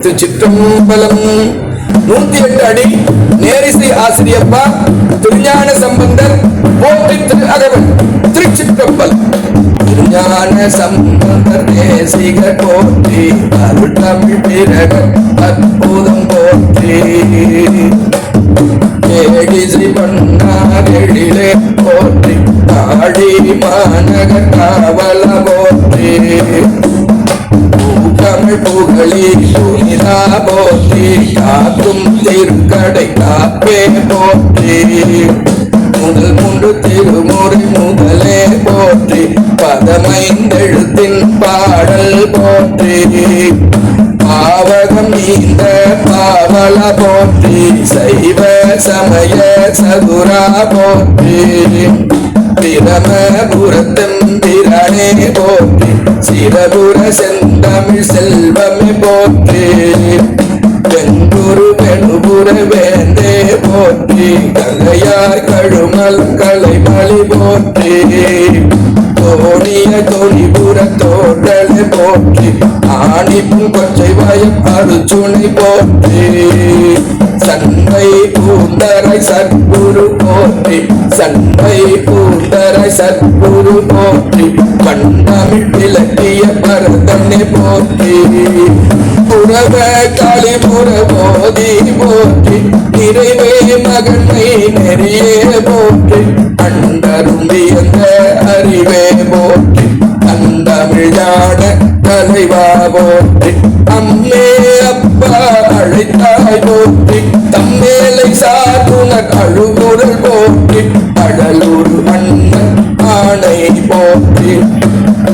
திருச்சிற்றம்பலம் 108 அடி நேரிசை ஆசிரியப்பா திருஞான சம்பந்தர் போற்றி திரு அகவன் திருச்சிற்றம்பலம். திருஞான சம்பந்தர் தேசிக போற்றி அருள் தமிழ் பிறக அற்புதம் போற்றி ஏடிசி பண்ணாரெழிலே போற்றி ஆடி மாநக காவல போற்றி தமிழ் புகழி புனிதா போற்றி காக்கும் திருக்கடை காப்பே போற்றி முதல் மூன்று திருமுறை முதலே போற்றி பதமைந்தெழுத்தின் பாடல் போற்றி பாவகம் நீந்த பாவல போற்றி சைவ சமய சதுரா போற்றி பிரமபுரத்தம் திரணே போற்றி சிரபுர செந்தமிழ் செல்வமே போற்றி வெங்குரு பெணுபுர வேந்தே போற்றி கலையார் கழுமல் கலைமலி போற்றி தோணிய தொழிபுர தோழலை போற்றி ஆணிப்பும் கொச்சை வயம் அருச்சுனை போற்றி சண்பை பூந்தரை சத்குரு போற்றி சண்பை பூந்தரை சத்குரு போற்றி கண்டமிழ் விளக்கிய பரதனை போற்றி புறவ காளிபுர போதி போற்றி நிறைவே மகனை நெறியே போற்றி அண்டரும்பியந்த அறிவே போற்றி அந்தமிழான தலைவா போற்றி அம்மே அப்பா அழைத்தாய் போற்றி தம்மேலை சாதுனர் அழுகுரல் போற்றி அடலூர் அண்ணன் ஆணை போற்றி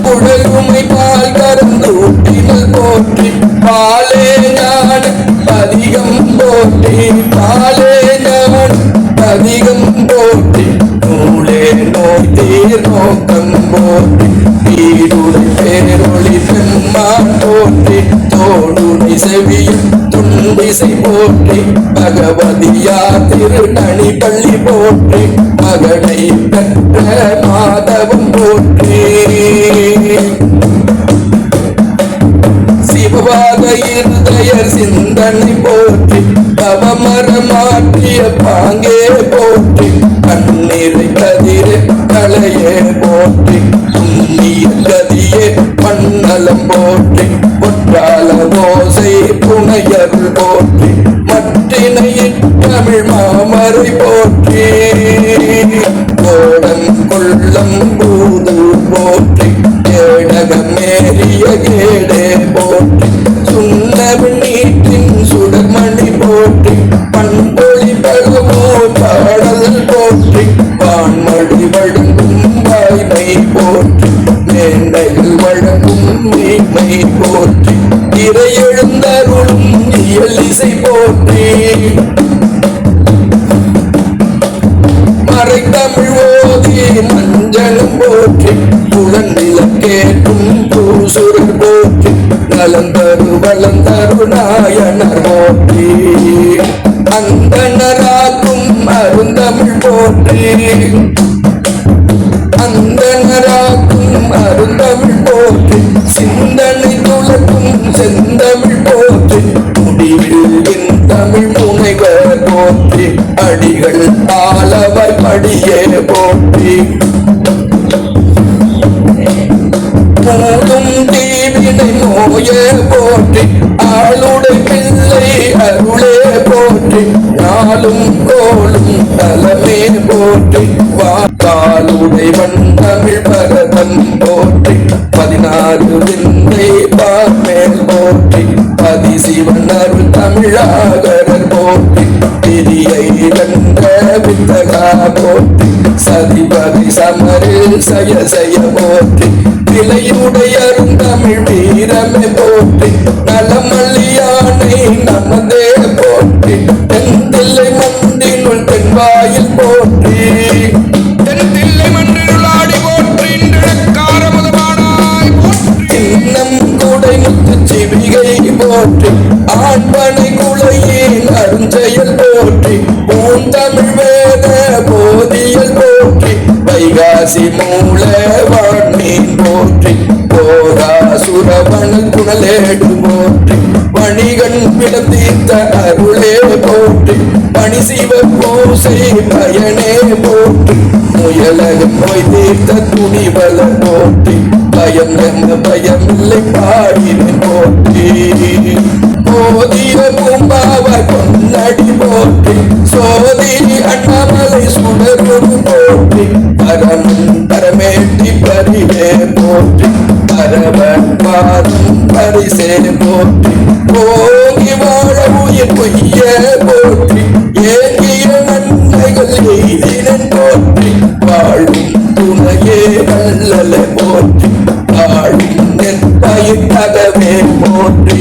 குழலுமை பால் கறந்து ஊட்டினல் போற்றி பாலே ஞான அதிகம் போற்றி பாலே ஞான அதிகம் போற்றி நூலே நோய் தீர் நோக்கம் போற்றி வீடுடை பேரொளி பெம்மான் போற்றி தோடுடை செவியும் துண்டிசை போற்றி பகவதியா திருநணி பள்ளி போற்றி மகனை பெற்ற மாதவம் போற்றி சிவவாத இருதயர் சிந்தனை போற்றி பவமர மாற்றிய பாங்கே போற்றி கண்ணீரை கதிரே கலையே போற்றி புண்ணிய கதியே மண்ணலம் போற்றி பொற்றால ஓசை புனையர் போற்றி மற்றினையின் தமிழ் மாமரை போற்றி கோடம் கொள்ளம் பூது போற்றி கேடகமேறிய கேடே போற்றி சுண்ணவின் நீட்டின் சுடர்மணி போற்றி பண்பொழி பழமோ பாடல் போற்றி வான்மொழி வழங்கும் வாய்மை போற்றி மேன்மைகள் வழங்கும் மீட்மை போற்றி இறையெழுந்தருளும் இயல் இசை போற்றி மறைத்தமிழ் ஓதி மஞ்சளும் போற்றி புலன்விளக்கேற்றும் பூசுரர் போற்றி நலந்தரு வளந்தரு நாயனர் போற்றி அந்தனராக்கும் அருந்தமிழ் போற்றி அந்தனராக்கும் அருந்தமிழ் போற்றி சிந்தனை துளக்கும் செந்தமிழ் போற்றி முடிவில் என் தமிழ் முனைவர் போற்றி அடிகள் ஆளவாய் படியே போற்றி மூடும் தீவினை நோயே போற்றி ஆளுடை பிள்ளை அருளே போற்றி நாளும் கோளும் தலமே போற்றி வாக்காளுடை வண்டமிழ் பரதம் போற்றி 16 விந்தை பார்மேல் போற்றி பதிசிவன் அருள் தமிழாகரர் போற்றி திரியை வென்ற வித்தகா போற்றி சதிபதி சமரில் சய சய போற்றி விலையுடைய அருந்தமிழ் வீரமே போற்றி நலமல்லியானை நமதே போற்றி தென்தில்லை மந்தினுள் தென்வாயில் போற்றி தென்தில்லை மன்றினுள் ஆடி போற்றி இன்றக்கார முதமானாய் போற்றி இன்னம் கூடை முத்து சிவிகை போற்றி ஆண்பனை குலையின் அருஞ்செயல் போற்றி பூந்தமிழ் வேத போதியல் போற்றி வைகாசி மூல வான்மீன் போற்றி போதாசுரவன் குணலேடு போற்றி மணிகண் விளத்தீர்த்த அருளே போற்றி பணி சிவ பூசை பயனே போற்றி முயலகம் நோய் தீர்த்த துணிவல போற்றி பயம் நம்ம பயமில்லை பாடினை போற்றி போதிய பூம்பாவ பொன்னடி போற்றி சோதி அண்ணாமலை சுடரும் போற்றி பரமன் பரமேட்டி பரிவே போற்றி பரவன் பரிசே போற்றி போகி வாழ உயிர் பொய்ய போற்றி ஏகிய நன்மைகள் எய்தினன் போற்றி வாழும் துணையே நல்லல போற்றி வாழும் நெற்பயிர்கவே போற்றி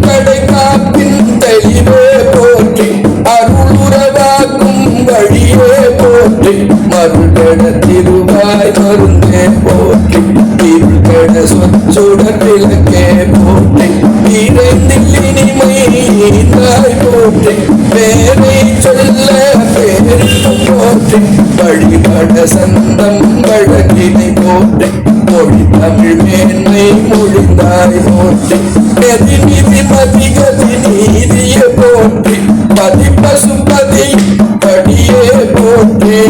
கடை காப்பின் தெளிவே போற்றி அருளுறவாக்கும் வழியே போற்றி மருகட திருவாய் மருந்தே போற்றி திருகட சொச்சுடர் விளக்கே போற்றி இறைந்தில்லினிமை தாய் போற்றி பேரை சொல்ல பேரும் போற்றி வழிபட சந்தம் வழக்கினை போற்றி மொழி தமிழ் மேன்மை மொழிந்தாய் போற்றி கதி நிதி மதி கதி நீதிய போற்றி பதி பசுபதி படியே போற்றி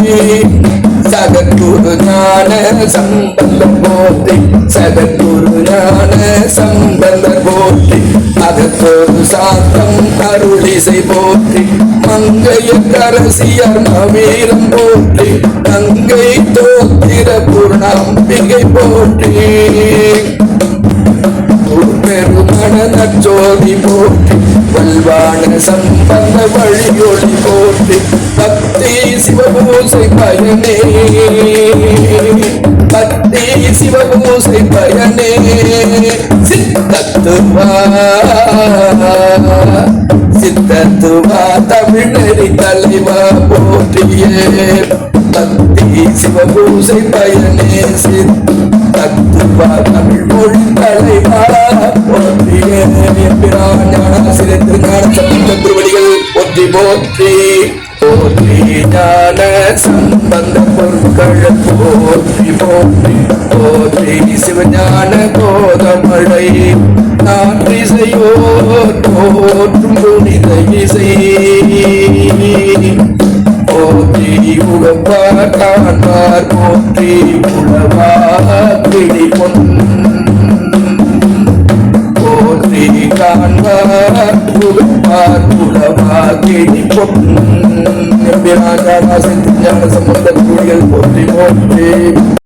சகத்குரு ஞான சம்பந்த போற்றி சகத்குரு ஞான சம்பந்த போற்றி அகத்தொரு சாத்தம் அருளிசை போற்றி மங்கைய கரசியர் மவீரம் போற்றி கங்கை தோத்திர பூர்ணாம்பிகை போற்றி பெருமண நச்சோதி போற்றி வல்வான சம்பந்த வழியொளி போற்றி பக்தி சிவபூசை பயனே பக்தி சிவபூசை பயனே சித்தத்துவா தமிழறி தலைவா போற்றியே பக்தி சிவபூசை பயனே தத்துவா தமிழ் மொழி தலைவா போற்றியே ஞானாசிரியர் திருஞான சம்பந்த திருவடிகள் போற்றி போற்றி போற்றி ஞான சம்பந்த பொருட்கள் போற்றி போற்றி போற்றி சிவஞான கோதமழை நாற்றிசையோ தோற்றும் புனித இசை போற்றி உகப்பார் காண்பார் போற்றி உழவா கிளி பொன் போற்றி காண்பார் உகப்பார் உழவா கிளி பொன் ஞான சம்பந்த போற்றி போற்றி